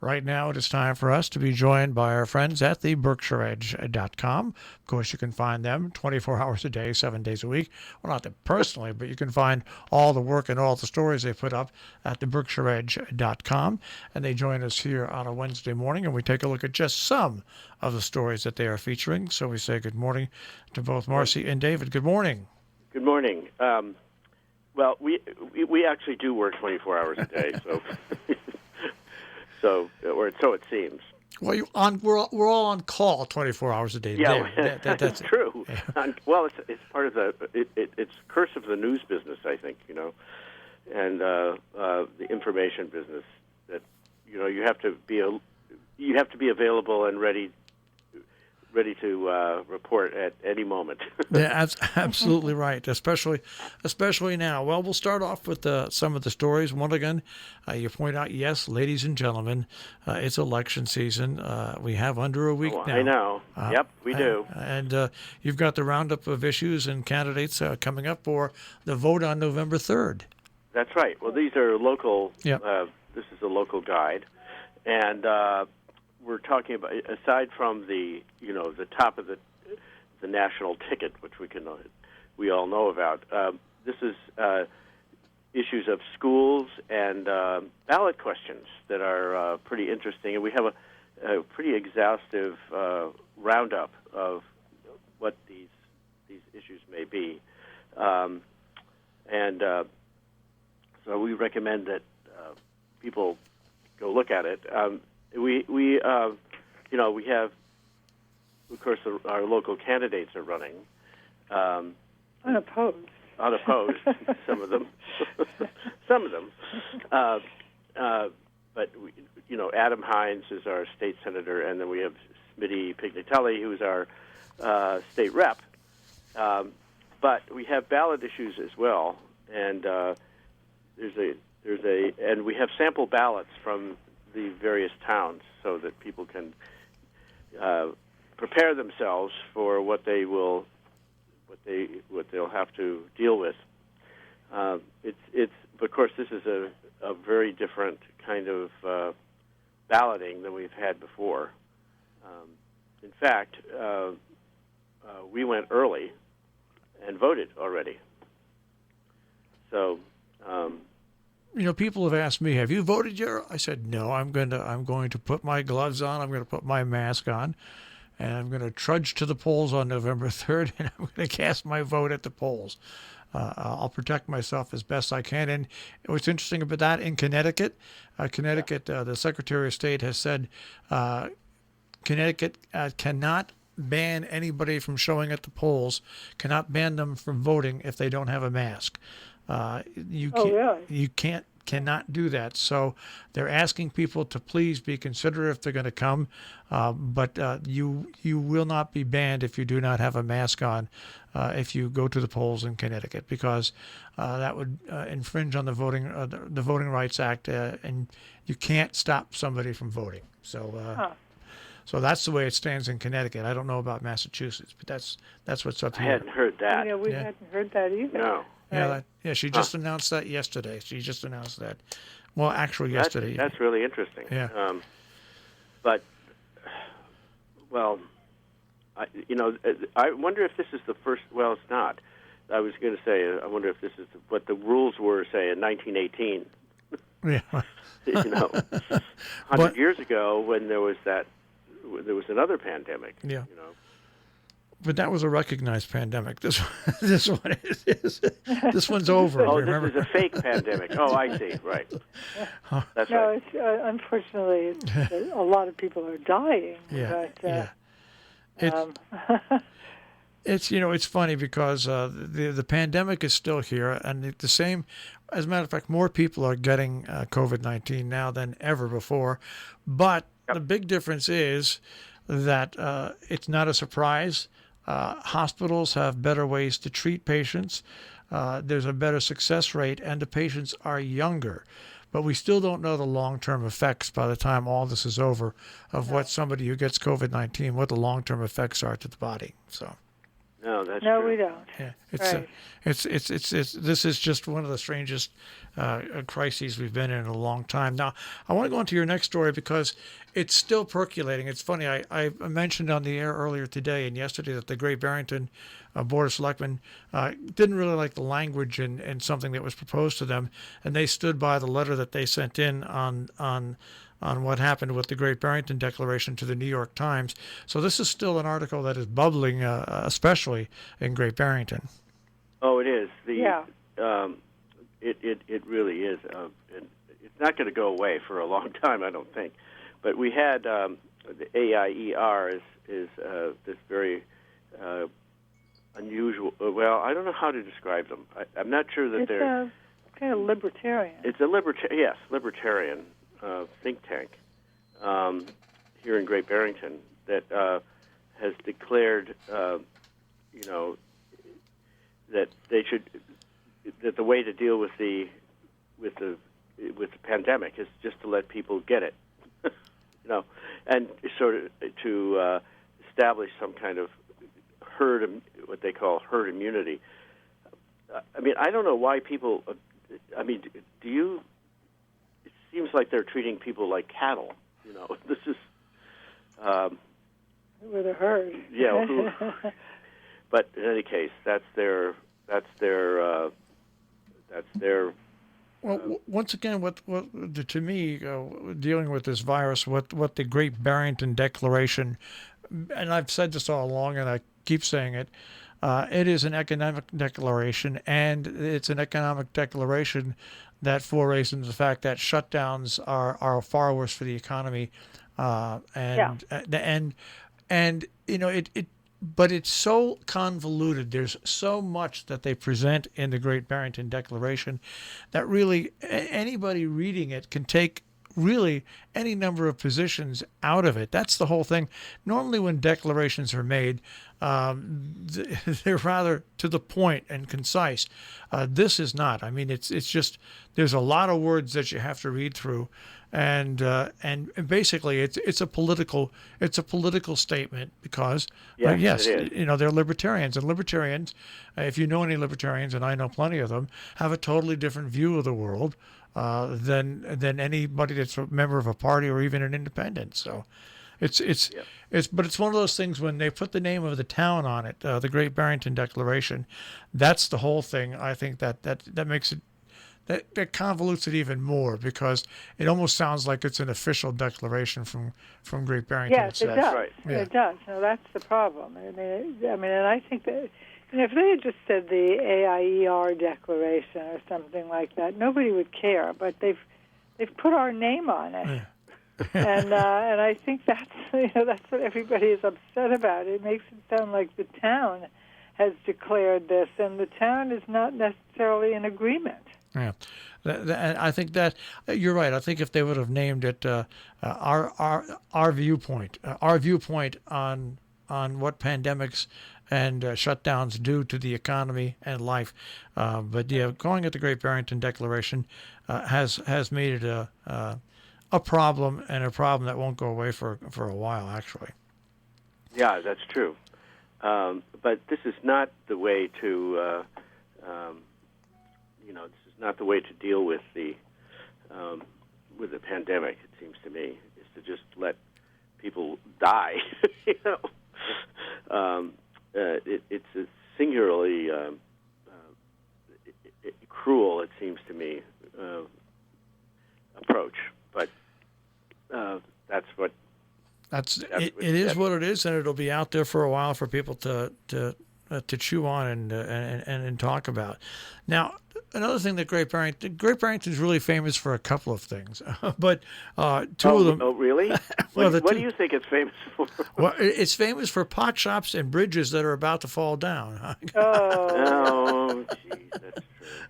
Right now, it is time for us to be joined by our friends at the Berkshire Edge.com. Of course, you can find them 24 hours a day, 7 days a week. Well, not them personally, but you can find all the work and all the stories they put up at the Berkshire Edge.com. And they join us here on a Wednesday morning, and we take a look at just some of the stories that they are featuring. So we say good morning to both Marcy and David. Good morning. Good morning. Well, we actually do work 24 hours a day, so or so it seems. Well, we're all on call 24 hours a day. Yeah, that's true. Yeah. Well, it's part of it's curse of the news business, I think, and the information business. That you have to be available and ready to report at any moment. Yeah, that's absolutely right, especially now. Well, we'll start off with some of the stories. One again, you point out, yes, ladies and gentlemen, it's election season. We have under a week now. I know. Yep, we do. And you've got the roundup of issues and candidates coming up for the vote on November 3rd. That's right. Well, these are local. Yep. This is a local guide, and we're talking about, aside from the top of the national ticket, which we all know about. This is issues of schools and ballot questions that are pretty interesting, and we have a pretty exhaustive roundup of what these issues may be, and so we recommend that people go look at it. We have, of course, our local candidates are running. Unopposed. Unopposed, some of them. But Adam Hines is our state senator, and then we have Smitty Pignatelli, who's our state rep. But we have ballot issues as well, and and we have sample ballots from the various towns so that people can prepare themselves for what they'll have to deal with. It's of course this is a very different kind of balloting than we've had before. In fact, we went early and voted already. So. People have asked me, "Have you voted yet?" I said, "No. I'm going to put my gloves on. I'm going to put my mask on, and I'm going to trudge to the polls on November 3rd, and I'm going to cast my vote at the polls. I'll protect myself as best I can." And what's interesting about that, in Connecticut, the Secretary of State has said Connecticut cannot ban anybody from showing at the polls, cannot ban them from voting if they don't have a mask. You cannot do that. So they're asking people to please be considerate if they're going to come, but you will not be banned if you do not have a mask on if you go to the polls in Connecticut, because that would infringe on the Voting Rights Act, and you can't stop somebody from voting. So. So that's the way it stands in Connecticut. I don't know about Massachusetts, but that's what's up here. I hadn't heard that. Yeah, we hadn't heard that either. No. Yeah, she just announced that yesterday. She just announced that. Well, actually, yesterday. That's really interesting. Yeah. But, well, I wonder if this is the first. Well, it's not. I was going to say, I wonder if this is what the rules were, say, in 1918. Yeah. 100 years ago, when there was another pandemic. Yeah. But that was a recognized pandemic. This one is. This one's over. Oh, remember? This is a fake pandemic. Oh, I see. Right. That's no, right. It's, unfortunately, a lot of people are dying. Yeah. But, It's funny because the pandemic is still here, and the same. As a matter of fact, more people are getting COVID-19 now than ever before. But the big difference is that it's not a surprise. Hospitals have better ways to treat patients. There's a better success rate, and the patients are younger. But we still don't know the long-term effects by the time all this is over of what somebody who gets COVID-19, what the long-term effects are to the body. So. No, No, that's No, true. we don't. Yeah, Right. it's this is just one of the strangest crises we've been in a long time. Now, I want to go into your next story because it's still percolating. It's funny. I mentioned on the air earlier today and yesterday that the Great Barrington Board of Selectmen didn't really like the language in something that was proposed to them, and they stood by the letter that they sent in on what happened with the Great Barrington Declaration to the New York Times. So this is still an article that is bubbling, especially in Great Barrington. Oh, it is. Yeah. It really is. And it's not going to go away for a long time, I don't think. But we had the AIER is this very unusual. Well, I don't know how to describe them. I'm not sure that they're kind of libertarian. It's a libertarian think tank here in Great Barrington that has declared, that they should, that the way to deal with the pandemic is just to let people get it, and sort of to establish some kind of what they call herd immunity. I mean, I don't know why people. I mean, do you? It seems like they're treating people like cattle. This is. With a herd. Yeah. But in any case, that's their. Well, once again, what to me, dealing with this virus, what the Great Barrington Declaration, and I've said this all along, and I keep saying it, it is an economic declaration, and it's an economic declaration that forays into the fact that shutdowns are far worse for the economy, and but it's so convoluted. There's so much that they present in the Great Barrington Declaration that really anybody reading it can take really any number of positions out of it. That's the whole thing. Normally when declarations are made, they're rather to the point and concise. This is not. I mean, it's just there's a lot of words that you have to read through, and basically it's a political statement because yes, it is. They're libertarians, and libertarians, if you know any libertarians, and I know plenty of them, have a totally different view of the world than anybody that's a member of a party or even an independent. So it's one of those things when they put the name of the town on it, the Great Barrington Declaration. That's the whole thing. I think that makes it that convolutes it even more because it almost sounds like it's an official declaration from Great Barrington. Yes, it does. Right. Yeah. It does. No, that's the problem. I mean, and I think that if they had just said the AIER Declaration or something like that, nobody would care. But they've put our name on it, and I think that's that's what everybody is upset about. It makes it sound like the town has declared this, and the town is not necessarily in agreement. Yeah, I think that you're right. I think if they would have named it our viewpoint on what pandemics and shutdowns do to the economy and life, but yeah, calling it the Great Barrington Declaration has made it a problem, and a problem that won't go away for a while, actually. Yeah, that's true. But this is not the way to. This is not the way to deal with the pandemic. It seems to me is to just let people die. It's a singularly cruel, it seems to me, approach. But that's what. It is what it is, and it'll be out there for a while for people to chew on and talk about. Now, another thing that Great Barrington is really famous for a couple of things, but two of them. Oh, really? Well, what do you think it's famous for? Well, it's famous for pot shops and bridges that are about to fall down. Oh, geez, that's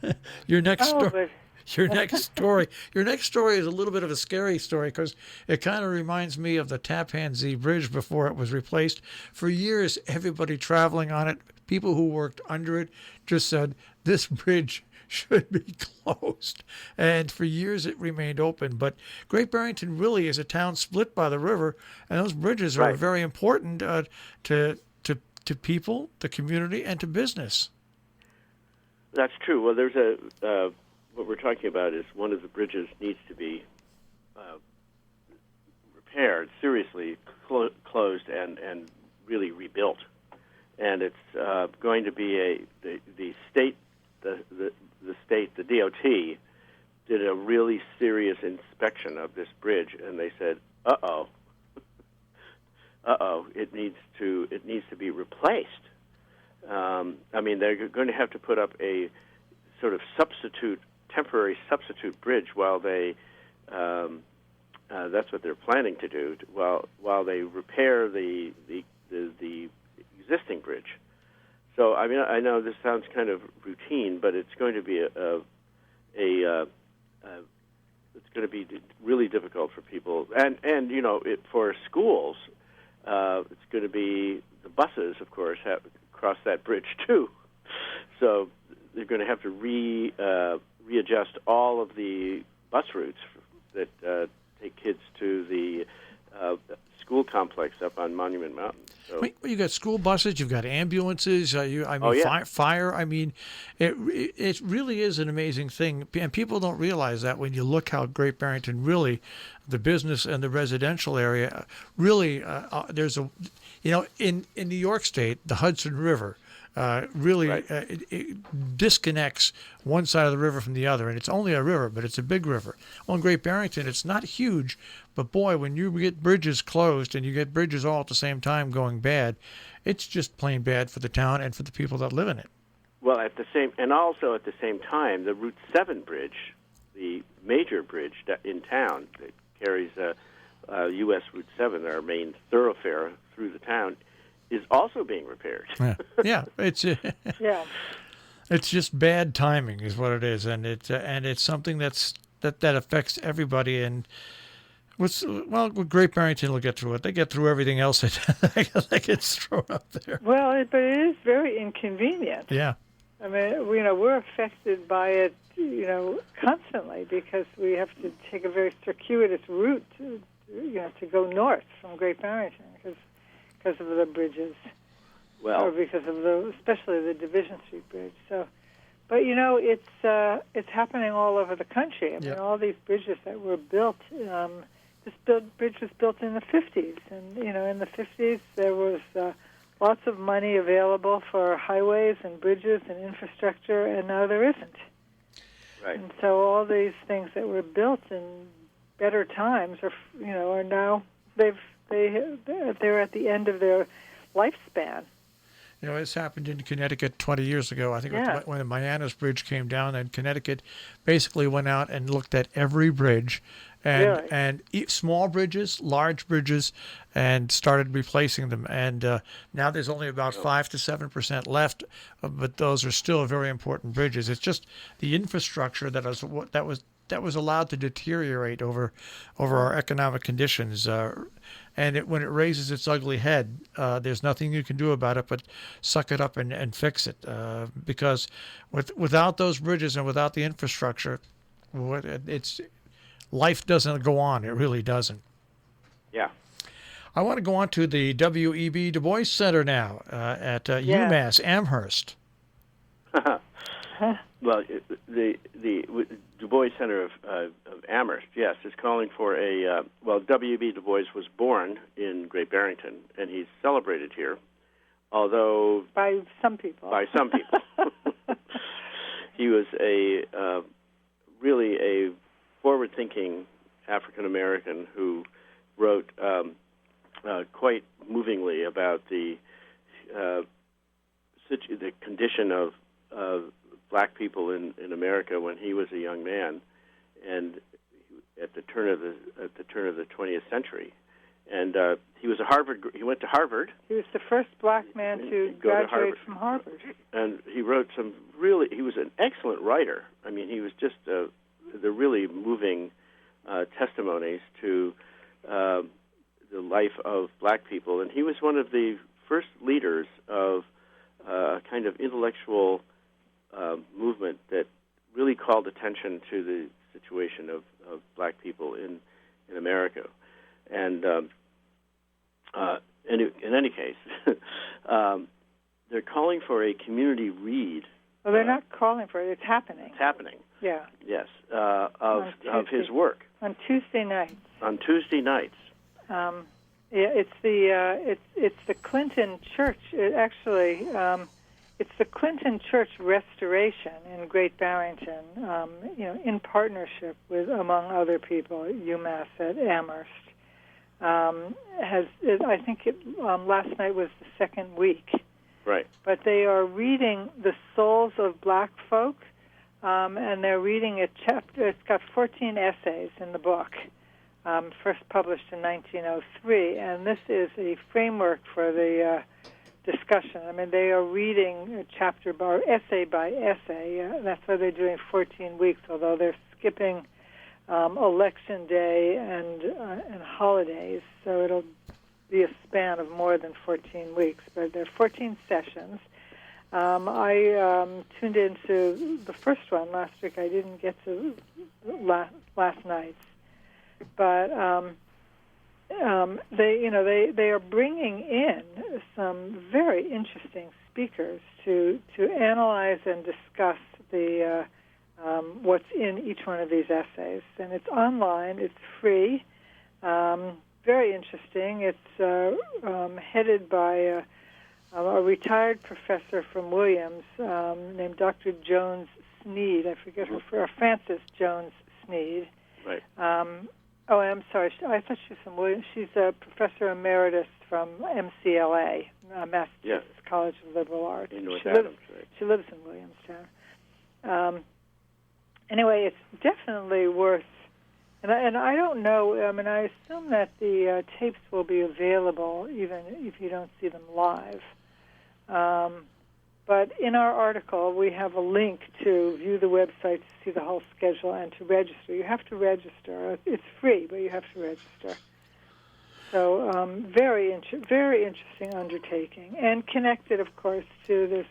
true. Your next story. But Your next story is a little bit of a scary story because it kind of reminds me of the Tappan Zee Bridge before it was replaced. For years, everybody traveling on it, people who worked under it, just said this bridge should be closed. And for years, it remained open. But Great Barrington really is a town split by the river, and those bridges are Right. very important to to people, the community, and to business. That's true. Well, there's what we're talking about is one of the bridges needs to be repaired, seriously closed, and really rebuilt. And it's going to be the state, the DOT did a really serious inspection of this bridge, and they said, it needs to be replaced. I mean, they're going to have to put up a sort of temporary substitute bridge while they, that's what they're planning to do, while they repair the existing bridge. So, I mean, I know this sounds kind of routine, but it's going to be it's going to be really difficult for people, and for schools, it's going to be the buses, of course, have cross that bridge too. So they're going to have to readjust all of the bus routes that take kids to the school complex up on Monument Mountain. So, you got school buses, you've got ambulances, fire. I mean, it really is an amazing thing, and people don't realize that when you look how Great Barrington really, the business and the residential area, really, there's a, in New York State, the Hudson River. It disconnects one side of the river from the other, and it's only a river, but it's a big river. On Great Barrington, it's not huge, but boy, when you get bridges closed and you get bridges all at the same time going bad, it's just plain bad for the town and for the people that live in it. Well, also at the same time, the Route 7 bridge, the major bridge in town that carries U.S. Route 7, our main thoroughfare through the town, is also being repaired. Yeah, it's it's just bad timing, is what it is, and it's something that affects everybody. And with Great Barrington will get through it. They get through everything else that gets thrown up there. Well, but it is very inconvenient. Yeah. I mean, we're affected by it, constantly, because we have to take a very circuitous route to go north from Great Barrington because of the bridges, or because of especially the Division Street Bridge. So, but it's happening all over the country. I mean, all these bridges that were built. This bridge was built in the 50s, and in the 50s there was lots of money available for highways and bridges and infrastructure, and now there isn't. Right. And so all these things that were built in better times are now they're at the end of their lifespan. This happened in Connecticut 20 years ago. I think when the Marianas Bridge came down, and Connecticut basically went out and looked at every bridge, and small bridges, large bridges, and started replacing them. And now there's only about 5 to 7% left, but those are still very important bridges. It's just the infrastructure that was allowed to deteriorate over our economic conditions. And when it raises its ugly head, there's nothing you can do about it but suck it up and fix it. Because without those bridges and without the infrastructure, life doesn't go on. It really doesn't. Yeah. I want to go on to the W.E.B. Du Bois Center now at UMass Amherst. Well, the Du Bois Center of Amherst, yes, is calling for W.E.B. Du Bois was born in Great Barrington, and he's celebrated here, although... By some people. He was really a forward-thinking African-American who wrote quite movingly about the condition of black people in America when he was a young man, and at the turn of the 20th century, and he went to Harvard. He was the first black man to graduate from Harvard, and he wrote he was an excellent writer. I mean, he was just the really moving testimonies to the life of black people, and he was one of the first leaders of a kind of intellectual movement that really called attention to the situation of black people in America. And in any case, they're calling for a community read. Well, they're not calling for it. It's happening. It's happening. Yeah. Yes, of his work on Tuesday nights. On Tuesday nights. It's the Clinton Church. It's the Clinton Church Restoration in Great Barrington. In partnership with, among other people, UMass at Amherst. I think last night was the second week. Right. But they are reading The Souls of Black Folk, and they're reading a chapter. It's got 14 essays in the book, first published in 1903, and this is a framework for the discussion. I mean, they are reading chapter by essay by essay. That's why they're doing 14 weeks, although they're skipping election day and holidays, so it'll be a span of more than 14 weeks. But there are 14 sessions. I tuned into the first one last week. I didn't get to last night's, but they are bringing in some very interesting speakers to analyze and discuss the what's in each one of these essays. And it's online. It's free. Very interesting. It's headed by a retired professor from Williams named Dr. Jones Sneed. I forget her, Frances Jones Sneed. Right. I'm sorry. I thought she was from Williams. She's a professor emeritus from MCLA, Massachusetts College of Liberal Arts. In North Adams, right. She lives in Williamstown. Anyway, it's definitely worth. And I don't know. I mean, I assume that the tapes will be available even if you don't see them live. But in our article, we have a link to view the website to see the whole schedule and to register. You have to register. It's free, but you have to register. So very interesting undertaking, and connected, of course, to this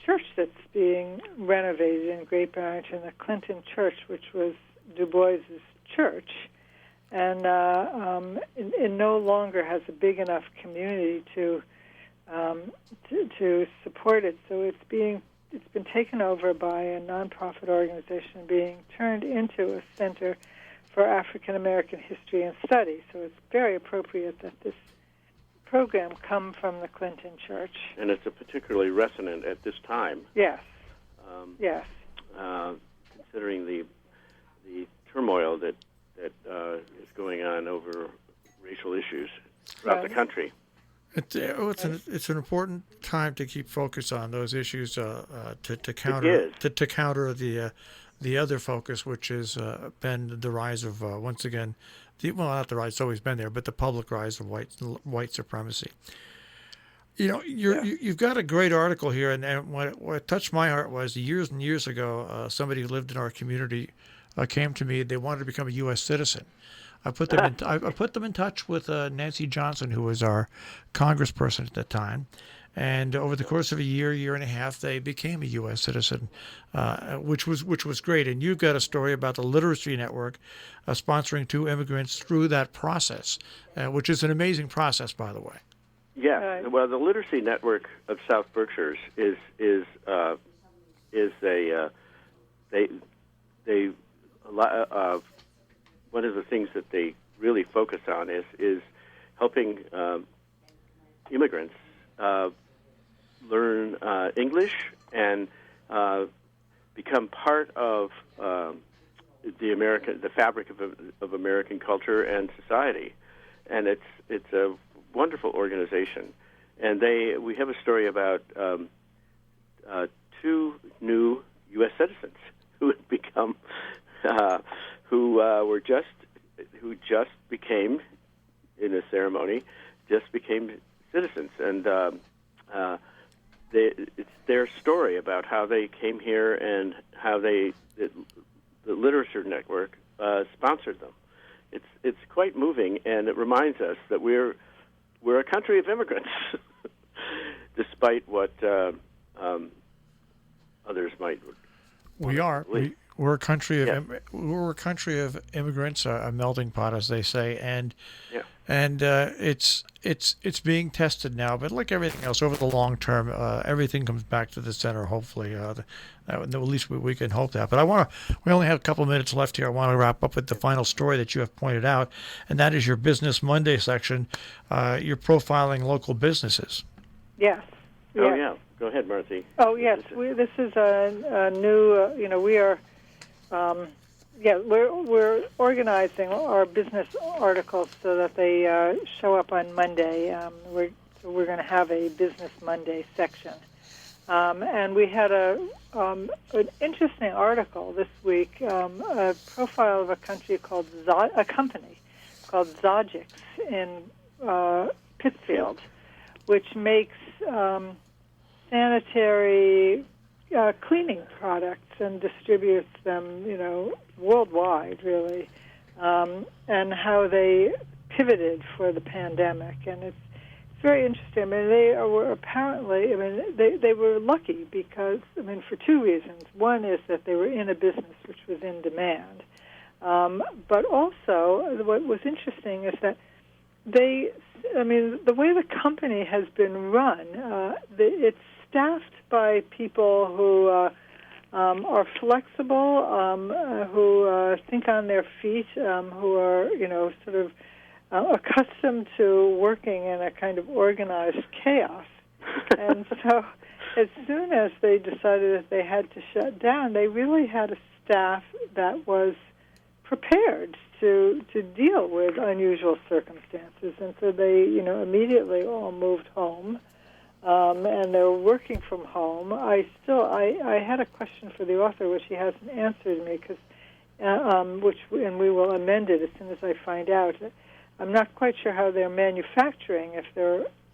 church that's being renovated in Great Barrington, the Clinton Church, which was Du Bois's church, and it no longer has a big enough community to support it. So it's been taken over by a nonprofit organization, being turned into a center for African American history and study. So it's very appropriate that this program come from the Clinton Church. And it's a particularly resonant at this time. Yes. Yes. Considering the turmoil that is going on over racial issues throughout the country. It's an important time to keep focus on those issues to counter the other focus, which has been the rise of once again, not the rise, it's always been there, but the public rise of white supremacy. You've got a great article here, and what touched my heart was years and years ago, somebody who lived in our community came to me. They wanted to become a U.S. citizen. I put them in touch with Nancy Johnson, who was our congressperson at the time, and over the course of a year and a half, they became a U.S. citizen, which was great. And you've got a story about the Literacy Network sponsoring 2 immigrants through that process, which is an amazing process, by the way. Yeah, well, the Literacy Network of South Berkshires is one of the things that they really focus on is helping immigrants learn English and become part of the fabric of American culture and society, and it's a wonderful organization. And we have a story about 2 new U.S. citizens who had become who just became, in a ceremony, became citizens, and it's their story about how they came here and how the Literature Network sponsored them. It's quite moving, and it reminds us that we're a country of immigrants, despite what others might. We are. We're a country of immigrants, a melting pot, as they say, and and it's being tested now. But like everything else, over the long term, everything comes back to the center. Hopefully, at least we can hope that. But we only have a couple minutes left here. I want to wrap up with the final story that you have pointed out, and that is your Business Monday section. You're profiling local businesses. Yes. Oh, yeah. Go ahead, Marcy. Oh, yes. This is a new, we are, we're organizing our business articles so that they show up on Monday. We're going to have a Business Monday section. And we had an interesting article this week, a profile of a company called Zogix in Pittsfield, which makes sanitary cleaning products and distributes them, worldwide, really, and how they pivoted for the pandemic. And it's very interesting. I mean, they were apparently, they were lucky because, for two reasons. One is that they were in a business which was in demand. But also, what was interesting is that the way the company has been run, it's staffed by people who are flexible, who think on their feet, who are, sort of accustomed to working in a kind of organized chaos. And so as soon as they decided that they had to shut down, they really had a staff that was prepared to deal with unusual circumstances. And so they, immediately all moved home. And they're working from home. I had a question for the author, which he hasn't answered me, and we will amend it as soon as I find out. I'm not quite sure how they're manufacturing if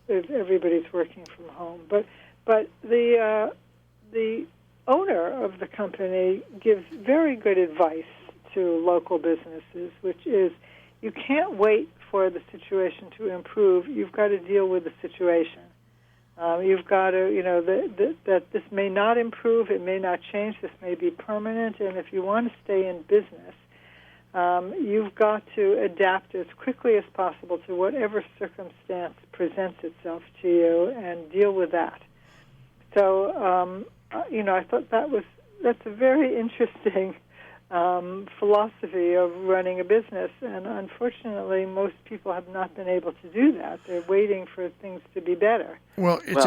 everybody's working from home. But the owner of the company gives very good advice to local businesses, which is you can't wait for the situation to improve. You've got to deal with the situation. You've got to, that this may not improve, it may not change, this may be permanent, and if you want to stay in business, you've got to adapt as quickly as possible to whatever circumstance presents itself to you and deal with that. So, I thought that's a very interesting philosophy of running a business, and unfortunately, most people have not been able to do that. They're waiting for things to be better. Well, in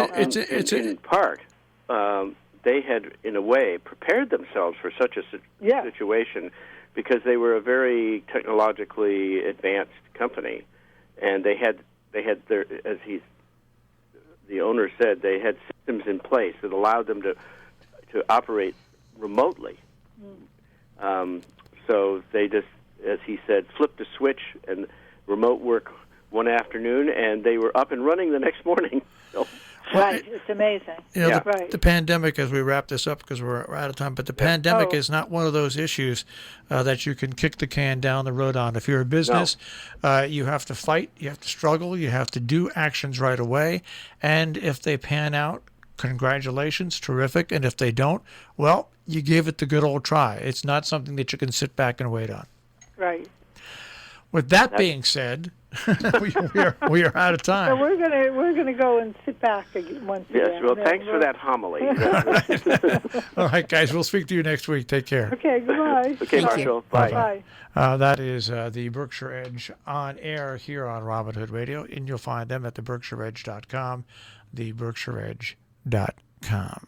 part, they had, in a way, prepared themselves for such a situation because they were a very technologically advanced company, and they had their, as the owner said, they had systems in place that allowed them to operate remotely. So they just, as he said, flipped a switch and remote work one afternoon, and they were up and running the next morning. So. Right, it's amazing. The pandemic, as we wrap this up because we're out of time, but the pandemic is not one of those issues that you can kick the can down the road on. If you're a business, you have to fight, you have to struggle, you have to do actions right away, and if they pan out, congratulations, terrific, and if they don't, well, you gave it the good old try. It's not something that you can sit back and wait on. Right. With that being said, we are out of time. So we're gonna go and sit back once again. Yes. Well, thanks for that homily. All right, guys. We'll speak to you next week. Take care. Okay. Goodbye. Okay, Marshall. Bye. That is the Berkshire Edge on air here on Robin Hood Radio, and you'll find them at the BerkshireEdge.com, the BerkshireEdge.com.